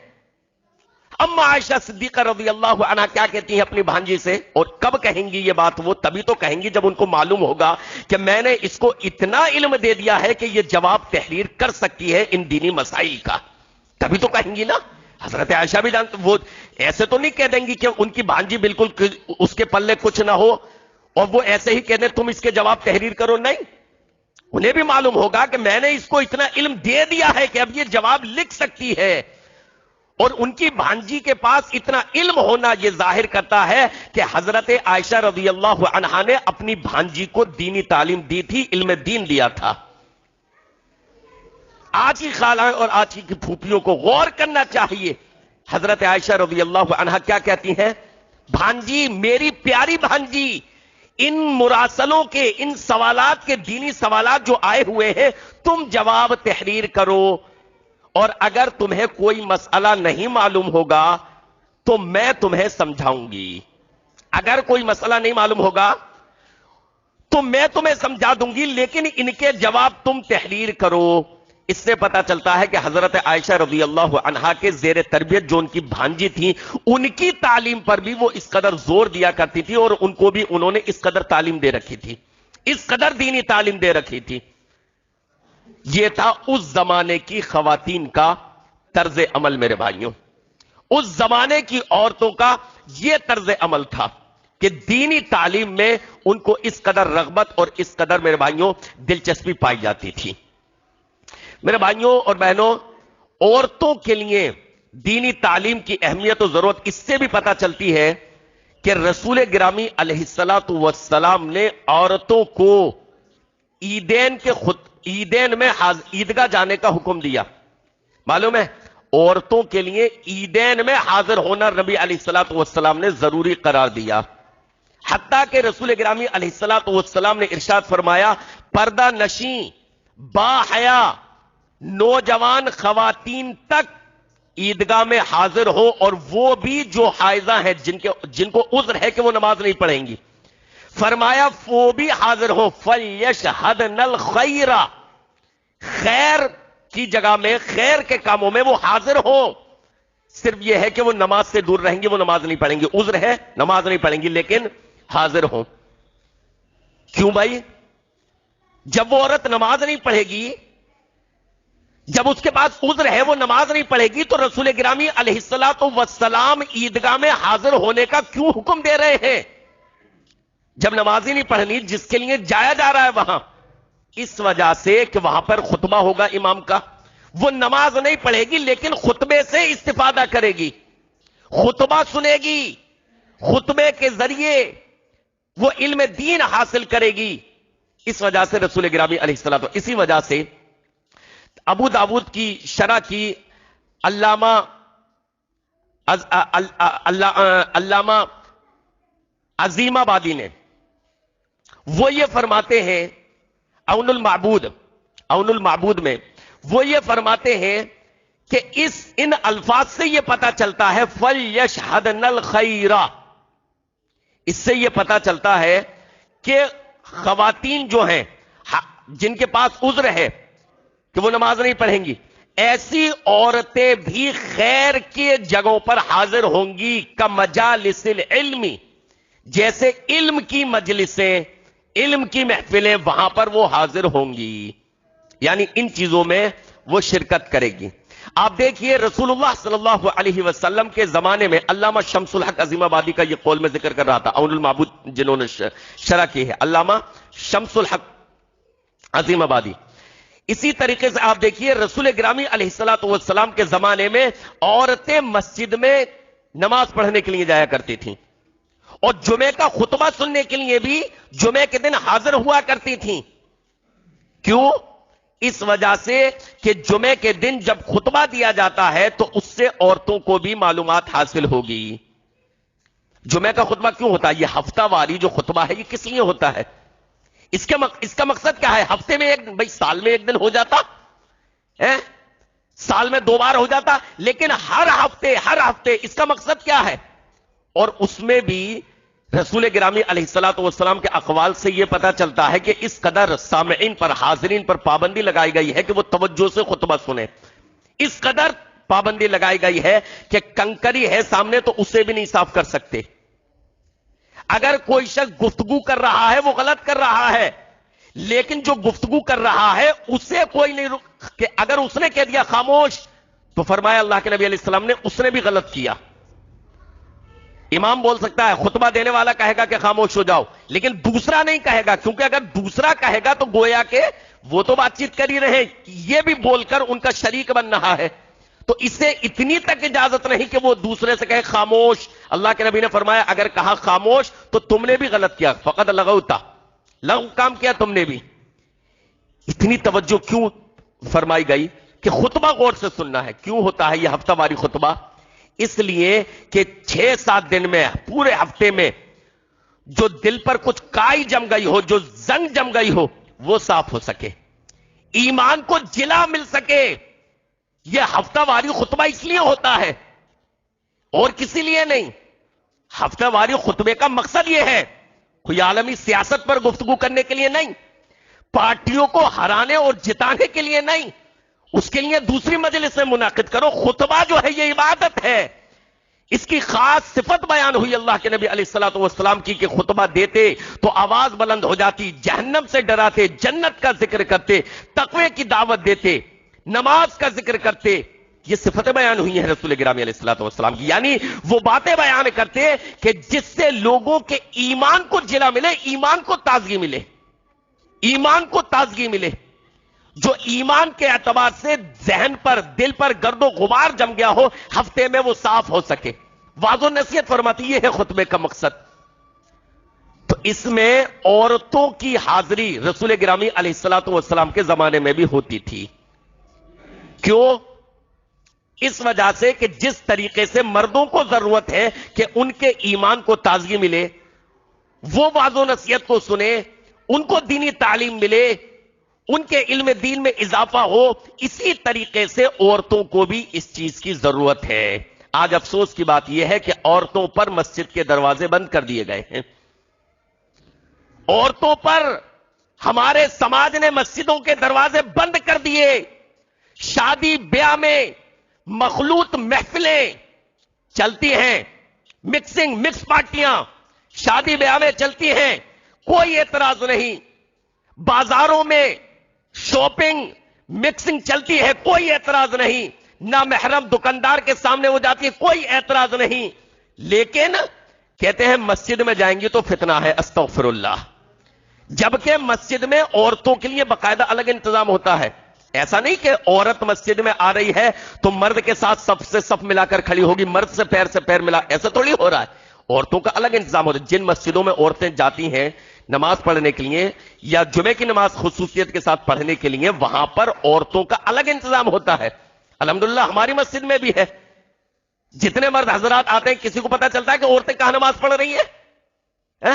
Speaker 1: اما عائشہ صدیقہ رضی اللہ عنہا کیا کہتی ہیں اپنی بھانجی سے، اور کب کہیں گی یہ بات؟ وہ تبھی تو کہیں گی جب ان کو معلوم ہوگا کہ میں نے اس کو اتنا علم دے دیا ہے کہ یہ جواب تحریر کر سکتی ہے ان دینی مسائل کا، تبھی تو کہیں گی نا۔ حضرت عائشہ بھی جانتے، وہ ایسے تو نہیں کہہ دیں گی کہ ان کی بھانجی بالکل اس کے پلے کچھ نہ ہو اور وہ ایسے ہی کہہ دیں تم اس کے جواب تحریر کرو، نہیں، انہیں بھی معلوم ہوگا کہ میں نے اس کو اتنا علم دے دیا ہے کہ اب یہ جواب لکھ سکتی ہے۔ اور ان کی بھانجی کے پاس اتنا علم ہونا یہ ظاہر کرتا ہے کہ حضرت عائشہ رضی اللہ عنہا نے اپنی بھانجی کو دینی تعلیم دی تھی، علم دین دیا تھا۔ آج کی خالہ اور آج کی پھوپھیوں کو غور کرنا چاہیے۔ حضرت عائشہ رضی اللہ عنہا کیا کہتی ہیں؟ بھانجی، میری پیاری بھانجی، ان مراسلوں کے، ان سوالات کے، دینی سوالات جو آئے ہوئے ہیں، تم جواب تحریر کرو، اور اگر تمہیں کوئی مسئلہ نہیں معلوم ہوگا تو میں تمہیں سمجھاؤں گی۔ اگر کوئی مسئلہ نہیں معلوم ہوگا تو میں تمہیں سمجھا دوں گی، لیکن ان کے جواب تم تحریر کرو۔ اس سے پتا چلتا ہے کہ حضرت عائشہ رضی اللہ عنہا کے زیر تربیت جو ان کی بھانجی تھی، ان کی تعلیم پر بھی وہ اس قدر زور دیا کرتی تھی، اور ان کو بھی انہوں نے اس قدر تعلیم دے رکھی تھی، اس قدر دینی تعلیم دے رکھی تھی۔ یہ تھا اس زمانے کی خواتین کا طرز عمل میرے بھائیوں، اس زمانے کی عورتوں کا یہ طرز عمل تھا کہ دینی تعلیم میں ان کو اس قدر رغبت اور اس قدر میرے بھائیوں دلچسپی پائی جاتی تھی۔ میرے بھائیوں اور بہنوں، عورتوں کے لیے دینی تعلیم کی اہمیت و ضرورت اس سے بھی پتہ چلتی ہے کہ رسول گرامی علیہ الصلوۃ والسلام نے عورتوں کو عیدین میں عیدگاہ جانے کا حکم دیا۔ معلوم ہے، عورتوں کے لیے عیدین میں حاضر ہونا نبی علیہ الصلوۃ والسلام نے ضروری قرار دیا، حتیٰ کہ رسول گرامی علیہ الصلوۃ والسلام نے ارشاد فرمایا، پردہ نشیں با حیا نوجوان خواتین تک عیدگاہ میں حاضر ہو، اور وہ بھی جو حائضہ ہیں، جن کو عذر ہے کہ وہ نماز نہیں پڑھیں گی، فرمایا وہ بھی حاضر ہو، فَلْيَشْهَدْنَ الْخَيْرَ، خیر کی جگہ میں، خیر کے کاموں میں وہ حاضر ہو۔ صرف یہ ہے کہ وہ نماز سے دور رہیں گے، وہ نماز نہیں پڑھیں گی، عذر ہے نماز نہیں پڑھیں گی، لیکن حاضر ہوں۔ کیوں بھائی؟ جب وہ عورت نماز نہیں پڑھے گی، جب اس کے پاس عذر ہے وہ نماز نہیں پڑھے گی، تو رسول گرامی علیہ الصلوۃ والسلام عیدگاہ میں حاضر ہونے کا کیوں حکم دے رہے ہیں؟ جب نماز ہی نہیں پڑھنی جس کے لیے جایا جا رہا ہے وہاں، اس وجہ سے کہ وہاں پر خطبہ ہوگا امام کا، وہ نماز نہیں پڑھے گی لیکن خطبے سے استفادہ کرے گی، خطبہ سنے گی، خطبے کے ذریعے وہ علم دین حاصل کرے گی۔ اس وجہ سے رسول گرامی علیہ الصلوۃ، اسی وجہ سے ابو داود کی شرح کی علامہ عظیم آبادی نے، وہ یہ فرماتے ہیں اون المعبود میں وہ یہ فرماتے ہیں کہ ان الفاظ سے یہ پتا چلتا ہے فَلْيَشْهَدْنَ الْخَيْرَ، اس سے یہ پتا چلتا ہے کہ خواتین جو ہیں جن کے پاس عذر ہے کہ وہ نماز نہیں پڑھیں گی، ایسی عورتیں بھی خیر کی جگہوں پر حاضر ہوں گی، کمجالس العلم، جیسے علم کی مجلسیں، علم کی محفلیں، وہاں پر وہ حاضر ہوں گی، یعنی ان چیزوں میں وہ شرکت کرے گی۔ آپ دیکھیے رسول اللہ صلی اللہ علیہ وسلم کے زمانے میں علامہ شمس الحق عظیم آبادی کا یہ قول میں ذکر کر رہا تھا، اون المعبود جنہوں نے شرح کی ہے، علامہ شمس الحق عظیم آبادی۔ اسی طریقے سے آپ دیکھیے رسول گرامی علیہ الصلوۃ والسلام کے زمانے میں عورتیں مسجد میں نماز پڑھنے کے لیے جایا کرتی تھیں، اور جمعے کا خطبہ سننے کے لیے بھی جمعے کے دن حاضر ہوا کرتی تھیں۔ کیوں؟ اس وجہ سے کہ جمعے کے دن جب خطبہ دیا جاتا ہے تو اس سے عورتوں کو بھی معلومات حاصل ہوگی۔ جمعے کا خطبہ کیوں ہوتا ہے؟ یہ ہفتہ واری جو خطبہ ہے یہ کس لیے ہوتا ہے؟ اس کا مقصد کیا ہے؟ ہفتے میں بھائی سال میں ایک دن ہو جاتا ہے، سال میں 2 بار ہو جاتا، لیکن ہر ہفتے اس کا مقصد کیا ہے؟ اور اس میں بھی رسول گرامی علیہ الصلوۃ والسلام کے اقوال سے یہ پتا چلتا ہے کہ اس قدر سامعین پر، حاضرین پر پابندی لگائی گئی ہے کہ وہ توجہ سے خطبہ سنیں، اس قدر پابندی لگائی گئی ہے کہ کنکری ہے سامنے تو اسے بھی نہیں صاف کر سکتے۔ اگر کوئی شخص گفتگو کر رہا ہے وہ غلط کر رہا ہے، لیکن جو گفتگو کر رہا ہے اسے کوئی نہیں کہ اگر اس نے کہہ دیا خاموش تو فرمایا اللہ کے نبی علیہ السلام نے اس نے بھی غلط کیا۔ امام بول سکتا ہے، خطبہ دینے والا کہے گا کہ خاموش ہو جاؤ، لیکن دوسرا نہیں کہے گا، کیونکہ اگر دوسرا کہے گا تو گویا کہ وہ تو بات چیت کر ہی رہے، یہ بھی بول کر ان کا شریک بن رہا ہے۔ تو اسے اتنی تک اجازت نہیں کہ وہ دوسرے سے کہے خاموش. اللہ کے نبی نے فرمایا اگر کہا خاموش تو تم نے بھی غلط کیا, فقط لغوتا, لغو کام کیا تم نے بھی. اتنی توجہ کیوں فرمائی گئی کہ خطبہ غور سے سننا ہے. کیوں ہوتا ہے یہ ہفتہ واری خطبہ؟ اس لیے کہ 6-7 دن میں, پورے ہفتے میں جو دل پر کچھ کائی جم گئی ہو, جو زنگ جم گئی ہو, وہ صاف ہو سکے, ایمان کو جلا مل سکے. یہ ہفتہ واری خطبہ اس لیے ہوتا ہے اور کسی لیے نہیں. ہفتہ واری خطبے کا مقصد یہ ہے کوئی عالمی سیاست پر گفتگو کرنے کے لیے نہیں, پارٹیوں کو ہرانے اور جتانے کے لیے نہیں. اس کے لیے دوسری مجلس سے منعقد کرو. خطبہ جو ہے یہ عبادت ہے. اس کی خاص صفت بیان ہوئی اللہ کے نبی علیہ الصلوۃ والسلام کی کہ خطبہ دیتے تو آواز بلند ہو جاتی, جہنم سے ڈراتے, جنت کا ذکر کرتے, تقوی کی دعوت دیتے, نماز کا ذکر کرتے. یہ صفتیں بیان ہوئی ہیں رسول گرامی علیہ الصلوۃ والسلام کی. یعنی وہ باتیں بیان کرتے کہ جس سے لوگوں کے ایمان کو جلا ملے, ایمان کو تازگی ملے, ایمان کو تازگی ملے. جو ایمان کے اعتبار سے ذہن پر, دل پر گرد و غبار جم گیا ہو, ہفتے میں وہ صاف ہو سکے. واضح و نصیحت فرماتی یہ ہے خطبے کا مقصد. تو اس میں عورتوں کی حاضری رسول گرامی علیہ الصلوۃ والسلام کے زمانے میں بھی ہوتی تھی. کیوں؟ اس وجہ سے کہ جس طریقے سے مردوں کو ضرورت ہے کہ ان کے ایمان کو تازگی ملے, وہ واضح و نصیحت کو سنے, ان کو دینی تعلیم ملے, ان کے علم دین میں اضافہ ہو, اسی طریقے سے عورتوں کو بھی اس چیز کی ضرورت ہے. آج افسوس کی بات یہ ہے کہ عورتوں پر مسجد کے دروازے بند کر دیے گئے ہیں. عورتوں پر ہمارے سماج نے مسجدوں کے دروازے بند کر دیے. شادی بیاہ میں مخلوط محفلیں چلتی ہیں, مکس پارٹیاں شادی بیاہ میں چلتی ہیں, کوئی اعتراض نہیں. بازاروں میں شاپنگ مکسنگ چلتی ہے, کوئی اعتراض نہیں. نہ محرم دکاندار کے سامنے ہو جاتی ہے, کوئی اعتراض نہیں. لیکن کہتے ہیں مسجد میں جائیں گی تو فتنہ ہے. استغفر اللہ. جبکہ مسجد میں عورتوں کے لیے باقاعدہ الگ انتظام ہوتا ہے. ایسا نہیں کہ عورت مسجد میں آ رہی ہے تو مرد کے ساتھ صف سے صف ملا کر کھڑی ہوگی, مرد سے پیر ملا, ایسا تھوڑی ہو رہا ہے. عورتوں کا الگ انتظام ہوتا ہے. جن مسجدوں میں عورتیں جاتی ہیں نماز پڑھنے کے لیے یا جمعے کی نماز خصوصیت کے ساتھ پڑھنے کے لیے, وہاں پر عورتوں کا الگ انتظام ہوتا ہے. الحمدللہ ہماری مسجد میں بھی ہے. جتنے مرد حضرات آتے ہیں کسی کو پتا چلتا ہے کہ عورتیں کہاں نماز پڑھ رہی ہیں؟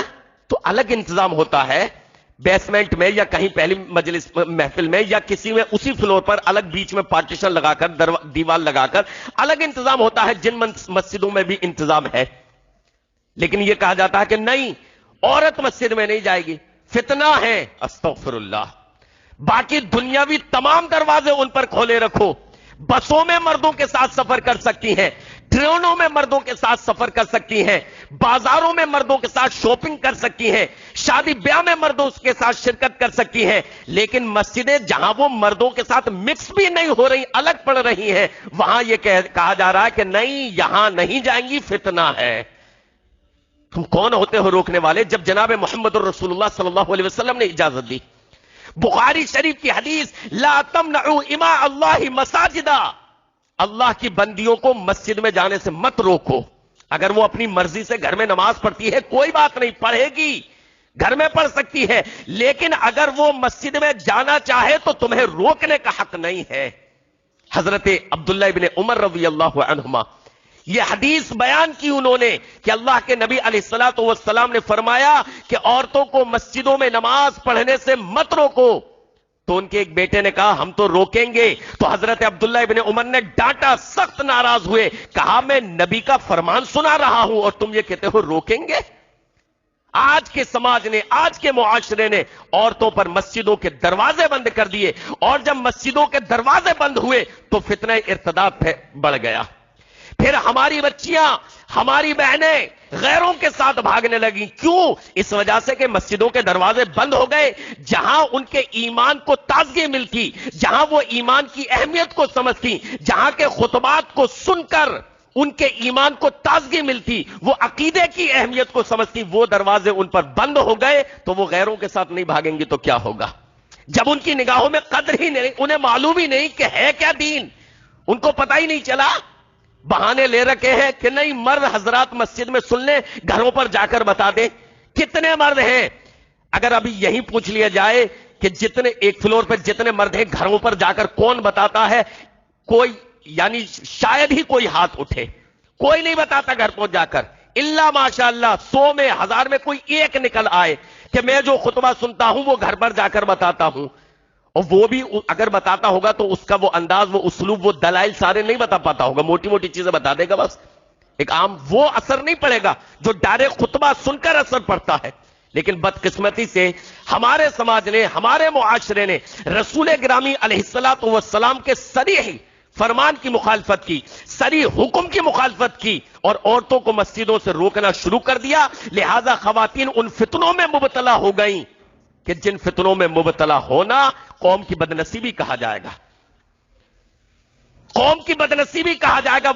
Speaker 1: تو الگ انتظام ہوتا ہے. بیسمنٹ میں یا کہیں پہلی مجلس محفل میں یا کسی میں اسی فلور پر الگ بیچ میں پارٹیشن لگا کر, دیوار لگا کر الگ انتظام ہوتا ہے. جن مسجدوں میں بھی انتظام ہے. لیکن یہ کہا جاتا ہے کہ نہیں, عورت مسجد میں نہیں جائے گی, فتنہ ہے. استغفر اللہ. باقی دنیاوی تمام دروازے ان پر کھولے رکھو. بسوں میں مردوں کے ساتھ سفر کر سکتی ہیں, ٹرینوں میں مردوں کے ساتھ سفر کر سکتی ہیں, بازاروں میں مردوں کے ساتھ شاپنگ کر سکتی ہیں, شادی بیاہ میں مردوں کے ساتھ شرکت کر سکتی ہیں. لیکن مسجدیں جہاں وہ مردوں کے ساتھ مکس بھی نہیں ہو رہی, الگ پڑ رہی ہیں, وہاں یہ کہا جا رہا ہے کہ نہیں, یہاں نہیں جائیں گی, فتنہ ہے. تم کون ہوتے ہو روکنے والے جب جناب محمد الرسول اللہ صلی اللہ علیہ وسلم نے اجازت دی. بخاری شریف کی حدیث, لا تمنعوا اماء اللہ مساجدا, اللہ کی بندیوں کو مسجد میں جانے سے مت روکو. اگر وہ اپنی مرضی سے گھر میں نماز پڑھتی ہے کوئی بات نہیں, پڑھے گی, گھر میں پڑھ سکتی ہے. لیکن اگر وہ مسجد میں جانا چاہے تو تمہیں روکنے کا حق نہیں ہے. حضرت عبداللہ ابن عمر رضی اللہ عنہما یہ حدیث بیان کی انہوں نے کہ اللہ کے نبی علیہ الصلوۃ والسلام نے فرمایا کہ عورتوں کو مسجدوں میں نماز پڑھنے سے مت روکو. تو ان کے ایک بیٹے نے کہا ہم تو روکیں گے. تو حضرت عبداللہ ابن عمر نے ڈانٹا, سخت ناراض ہوئے, کہا میں نبی کا فرمان سنا رہا ہوں اور تم یہ کہتے ہو روکیں گے. آج کے سماج نے, آج کے معاشرے نے عورتوں پر مسجدوں کے دروازے بند کر دیے, اور جب مسجدوں کے دروازے بند ہوئے تو فتنہ ارتداد بڑھ گیا. پھر ہماری بچیاں, ہماری بہنیں غیروں کے ساتھ بھاگنے لگیں. کیوں؟ اس وجہ سے کہ مسجدوں کے دروازے بند ہو گئے. جہاں ان کے ایمان کو تازگی ملتی, جہاں وہ ایمان کی اہمیت کو سمجھتی, جہاں کے خطبات کو سن کر ان کے ایمان کو تازگی ملتی, وہ عقیدے کی اہمیت کو سمجھتی, وہ دروازے ان پر بند ہو گئے. تو وہ غیروں کے ساتھ نہیں بھاگیں گی تو کیا ہوگا؟ جب ان کی نگاہوں میں قدر ہی نہیں, انہیں معلوم ہی نہیں کہ ہے کیا دین, ان کو پتہ ہی نہیں چلا. بہانے لے رکھے ہیں کہ نہیں مرد حضرات مسجد میں سن لیں, گھروں پر جا کر بتا دیں. کتنے مرد ہیں؟ اگر ابھی یہی پوچھ لیا جائے کہ جتنے ایک فلور پر جتنے مرد ہیں گھروں پر جا کر کون بتاتا ہے, کوئی یعنی شاید ہی کوئی ہاتھ اٹھے. کوئی نہیں بتاتا گھر پہنچ جا کر, الا ماشاء اللہ 100 میں 1000 میں کوئی ایک نکل آئے کہ میں جو خطبہ سنتا ہوں وہ گھر پر جا کر بتاتا ہوں. اور وہ بھی اگر بتاتا ہوگا تو اس کا وہ انداز, وہ اسلوب, وہ دلائل سارے نہیں بتا پاتا ہوگا, موٹی موٹی چیزیں بتا دے گا بس. ایک عام وہ اثر نہیں پڑے گا جو ڈائریکٹ خطبہ سن کر اثر پڑتا ہے. لیکن بدقسمتی سے ہمارے سماج نے, ہمارے معاشرے نے رسول گرامی علیہ الصلوۃ والسلام کے صریح فرمان کی مخالفت کی, صریح حکم کی مخالفت کی, اور عورتوں کو مسجدوں سے روکنا شروع کر دیا. لہذا خواتین ان فتنوں میں مبتلا ہو گئیں کہ جن فتنوں میں مبتلا ہونا قوم کی بدنصیبی کہا جائے گا. قوم کی بدنصیبی کہا جائے گا.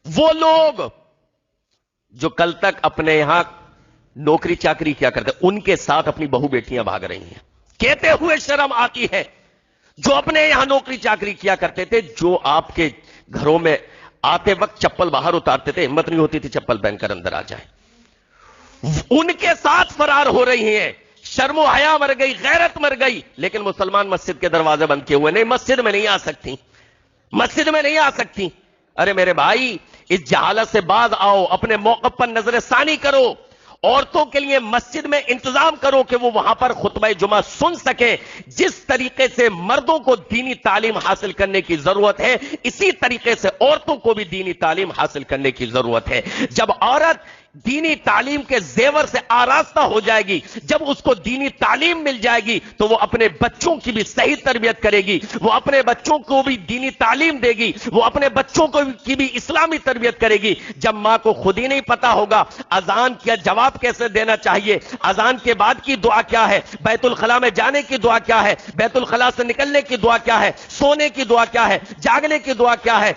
Speaker 1: وہ لوگ جو کل تک اپنے یہاں نوکری چاکری کیا کرتے, ان کے ساتھ اپنی بہو بیٹیاں بھاگ رہی ہیں. کہتے ہوئے شرم آتی ہے. جو اپنے یہاں نوکری چاکری کیا کرتے تھے, جو آپ کے گھروں میں آتے وقت چپل باہر اتارتے تھے, ہمت نہیں ہوتی تھی چپل پہن کر اندر آ جائیں, ان کے ساتھ فرار ہو رہی ہیں. شرم و حیا مر گئی, غیرت مر گئی. لیکن مسلمان مسجد کے دروازے بند کیے ہوئے, نہیں مسجد میں نہیں آ سکتی, مسجد میں نہیں آ سکتی. ارے میرے بھائی, اس جہالت سے باز آؤ, اپنے موقف پر نظر ثانی کرو. عورتوں کے لیے مسجد میں انتظام کرو کہ وہ وہاں پر خطبہ جمعہ سن سکیں. جس طریقے سے مردوں کو دینی تعلیم حاصل کرنے کی ضرورت ہے, اسی طریقے سے عورتوں کو بھی دینی تعلیم حاصل کرنے کی ضرورت ہے. جب عورت دینی تعلیم کے زیور سے آراستہ ہو جائے گی, جب اس کو دینی تعلیم مل جائے گی, تو وہ اپنے بچوں کی بھی صحیح تربیت کرے گی, وہ اپنے بچوں کو بھی دینی تعلیم دے گی, وہ اپنے بچوں کو کی بھی اسلامی تربیت کرے گی. جب ماں کو خود ہی نہیں پتا ہوگا اذان کا جواب کیسے دینا چاہیے, اذان کے بعد کی دعا کیا ہے, بیت الخلاء میں جانے کی دعا کیا ہے, بیت الخلاء سے نکلنے کی دعا کیا ہے, سونے کی دعا کیا ہے, جاگنے کی دعا کیا ہے,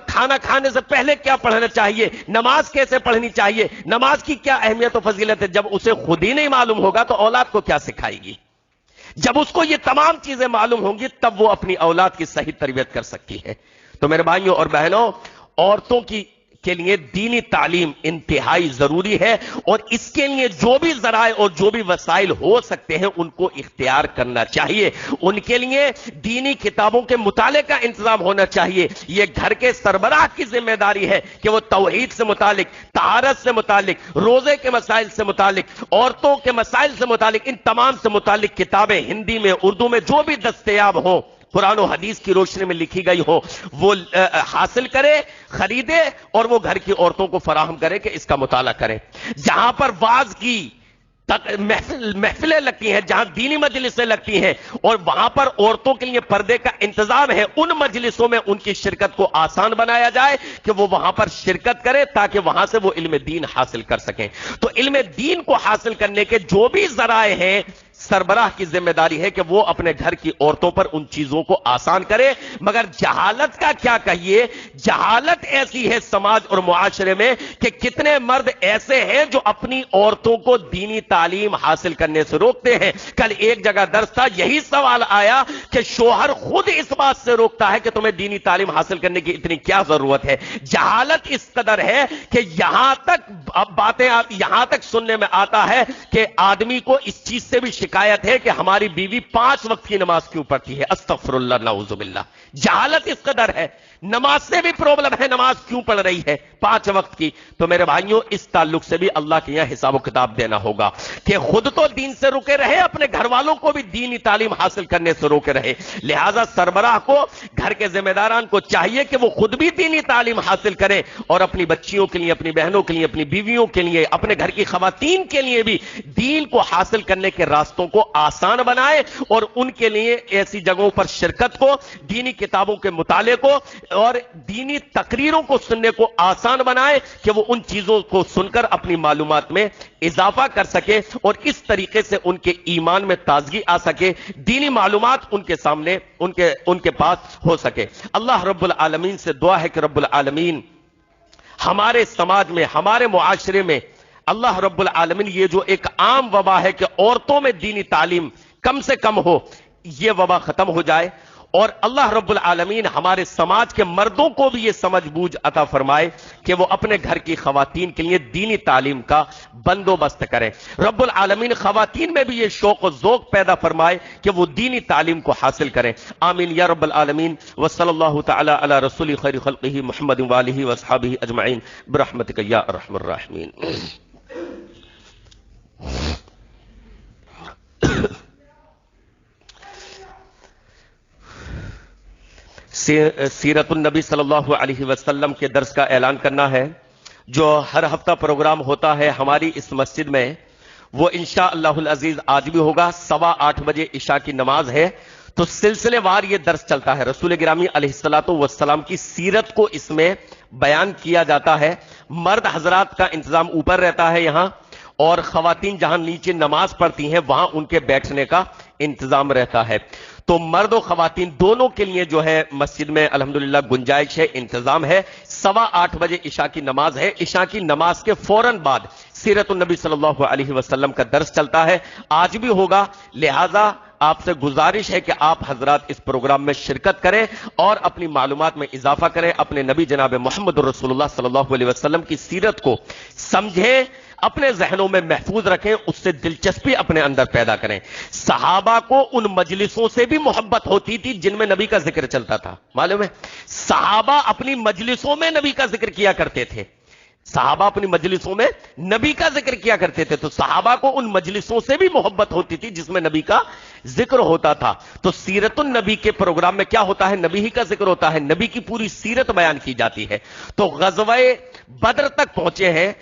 Speaker 1: کھانا کھانے سے پہلے کیا پڑھنا چاہیے, نماز کیسے پڑھنی چاہیے, نماز کی کیا اہمیت و فضیلت ہے, جب اسے خود ہی نہیں معلوم ہوگا تو اولاد کو کیا سکھائے گی. جب اس کو یہ تمام چیزیں معلوم ہوں گی تب وہ اپنی اولاد کی صحیح تربیت کر سکتی ہے. تو میرے بھائیوں اور بہنوں, عورتوں کے لیے دینی تعلیم انتہائی ضروری ہے, اور اس کے لیے جو بھی ذرائع اور جو بھی وسائل ہو سکتے ہیں ان کو اختیار کرنا چاہیے. ان کے لیے دینی کتابوں کے مطالعے کا انتظام ہونا چاہیے. یہ گھر کے سربراہ کی ذمہ داری ہے کہ وہ توحید سے متعلق, طہارت سے متعلق, روزے کے مسائل سے متعلق, عورتوں کے مسائل سے متعلق, ان تمام سے متعلق کتابیں ہندی میں, اردو میں جو بھی دستیاب ہوں, قرآن و حدیث کی روشنی میں لکھی گئی ہو, وہ حاصل کرے, خریدے, اور وہ گھر کی عورتوں کو فراہم کرے کہ اس کا مطالعہ کریں. جہاں پر واعظ کی محفلیں لگتی ہیں, جہاں دینی مجلسیں لگتی ہیں, اور وہاں پر عورتوں کے لیے پردے کا انتظام ہے, ان مجلسوں میں ان کی شرکت کو آسان بنایا جائے کہ وہ وہاں پر شرکت کرے, تاکہ وہاں سے وہ علم دین حاصل کر سکیں. تو علم دین کو حاصل کرنے کے جو بھی ذرائع ہیں, سربراہ کی ذمہ داری ہے کہ وہ اپنے گھر کی عورتوں پر ان چیزوں کو آسان کرے. مگر جہالت کا کیا کہیے, جہالت ایسی ہے سماج اور معاشرے میں کہ کتنے مرد ایسے ہیں جو اپنی عورتوں کو دینی تعلیم حاصل کرنے سے روکتے ہیں. کل ایک جگہ درس تھا, یہی سوال آیا کہ شوہر خود اس بات سے روکتا ہے کہ تمہیں دینی تعلیم حاصل کرنے کی اتنی کیا ضرورت ہے. جہالت اس قدر ہے کہ یہاں تک اب باتیں یہاں تک سننے میں آتا ہے کہ آدمی کو اس چیز سے بھی شکایت ہے کہ ہماری بیوی 5 وقت کی نماز کیوں پڑھتی ہے. استغفر اللہ, نعوذ باللہ. جہالت اس قدر ہے, نماز سے بھی پرابلم ہے, نماز کیوں پڑھ رہی ہے 5 وقت کی. تو میرے بھائیوں, اس تعلق سے بھی اللہ کے یہاں حساب و کتاب دینا ہوگا کہ خود تو دین سے رکے رہے, اپنے گھر والوں کو بھی دینی تعلیم حاصل کرنے سے روکے رہے. لہذا سربراہ کو, گھر کے ذمہ داران کو چاہیے کہ وہ خود بھی دینی تعلیم حاصل کریں, اور اپنی بچیوں کے لیے, اپنی بہنوں کے لیے, اپنی بیویوں کے لیے, اپنے گھر کی خواتین کے لیے بھی دین کو حاصل کرنے کے راستوں کو آسان بنائے, اور ان کے لیے ایسی جگہوں پر شرکت کو, دینی کتابوں کے مطالعے کو اور دینی تقریروں کو سننے کو آسان بنائے کہ وہ ان چیزوں کو سن کر اپنی معلومات میں اضافہ کر سکے, اور اس طریقے سے ان کے ایمان میں تازگی آ سکے, دینی معلومات ان کے سامنے, ان کے پاس ہو سکے. اللہ رب العالمین سے دعا ہے کہ رب العالمین ہمارے سماج میں, ہمارے معاشرے میں, اللہ رب العالمین یہ جو ایک عام وبا ہے کہ عورتوں میں دینی تعلیم کم سے کم ہو, یہ وبا ختم ہو جائے, اور اللہ رب العالمین ہمارے سماج کے مردوں کو بھی یہ سمجھ بوجھ عطا فرمائے کہ وہ اپنے گھر کی خواتین کے لیے دینی تعلیم کا بندوبست کریں. رب العالمین خواتین میں بھی یہ شوق و ذوق پیدا فرمائے کہ وہ دینی تعلیم کو حاصل کریں. آمین یا رب العالمین. وصلی اللہ تعالی علی رسول خیر خلقہ محمد وآلہ واصحابہ اجمعین برحمتک یا ارحم الراحمین. سیرت النبی صلی اللہ علیہ وسلم کے درس کا اعلان کرنا ہے جو ہر ہفتہ پروگرام ہوتا ہے ہماری اس مسجد میں، وہ انشاءاللہ العزیز آج بھی ہوگا. 8:15 بجے عشاء کی نماز ہے تو سلسلے وار یہ درس چلتا ہے. رسول گرامی علیہ الصلوۃ والسلام کی سیرت کو اس میں بیان کیا جاتا ہے. مرد حضرات کا انتظام اوپر رہتا ہے یہاں، اور خواتین جہاں نیچے نماز پڑھتی ہیں وہاں ان کے بیٹھنے کا انتظام رہتا ہے. تو مرد و خواتین دونوں کے لیے جو ہے مسجد میں الحمدللہ گنجائش ہے، انتظام ہے. 8:15 بجے عشاء کی نماز ہے. عشاء کی نماز کے فوراً بعد سیرت النبی صلی اللہ علیہ وسلم کا درس چلتا ہے، آج بھی ہوگا. لہذا آپ سے گزارش ہے کہ آپ حضرات اس پروگرام میں شرکت کریں اور اپنی معلومات میں اضافہ کریں. اپنے نبی جناب محمد رسول اللہ صلی اللہ علیہ وسلم کی سیرت کو سمجھیں، اپنے ذہنوں میں محفوظ رکھیں، اس سے دلچسپی اپنے اندر پیدا کریں. صحابہ کو ان مجلسوں سے بھی محبت ہوتی تھی جن میں نبی کا ذکر چلتا تھا. معلوم ہے صحابہ اپنی مجلسوں میں نبی کا ذکر کیا کرتے تھے. صحابہ اپنی مجلسوں میں نبی کا ذکر کیا کرتے تھے، تو صحابہ کو ان مجلسوں سے بھی محبت ہوتی تھی جس میں نبی کا ذکر ہوتا تھا. تو سیرت النبی کے پروگرام میں کیا ہوتا ہے؟ نبی ہی کا ذکر ہوتا ہے، نبی کی پوری سیرت بیان کی جاتی ہے. تو غزوہ بدر تک پہنچے ہیں،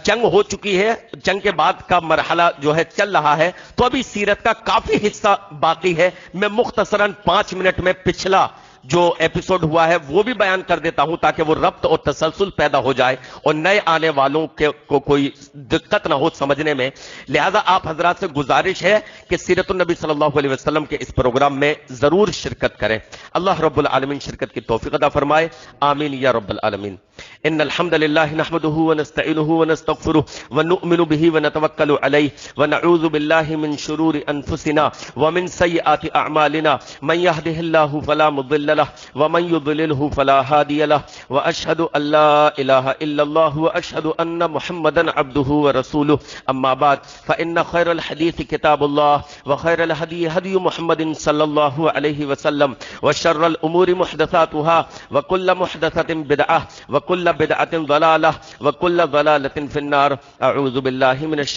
Speaker 1: جنگ ہو چکی ہے، جنگ کے بعد کا مرحلہ جو ہے چل رہا ہے، تو ابھی سیرت کا کافی حصہ باقی ہے. میں مختصراً 5 منٹ میں پچھلا جو ایپیسوڈ ہوا ہے وہ بھی بیان کر دیتا ہوں تاکہ وہ ربط اور تسلسل پیدا ہو جائے اور نئے آنے والوں کو کوئی دقت نہ ہو سمجھنے میں. لہذا آپ حضرات سے گزارش ہے کہ سیرت النبی صلی اللہ علیہ وسلم کے اس پروگرام میں ضرور شرکت کریں. اللہ رب العالمین شرکت کی توفیق عطا فرمائے. آمین یا رب العالمین. ان الحمد للہ نحمده ونستعینه ونستغفره ونؤمن به ونتوکل علیہ ونعوذ باللہ من شرور انفسنا ومن سیئات اعمالنا من يهده الله فلا مضل له ومن يضلله فلا هادي له واشهد ان لا اله الا الله واشهد ان محمدا عبده ورسوله. اما بعد فان خير الحديث كتاب الله وخير الهدي هدي محمد صلى الله عليه وسلم وشر الامور محدثاتها وكل محدثة بدعة وكل بدعة ضلالة وكل ضلالة في النار. اعوذ بالله من الشيطان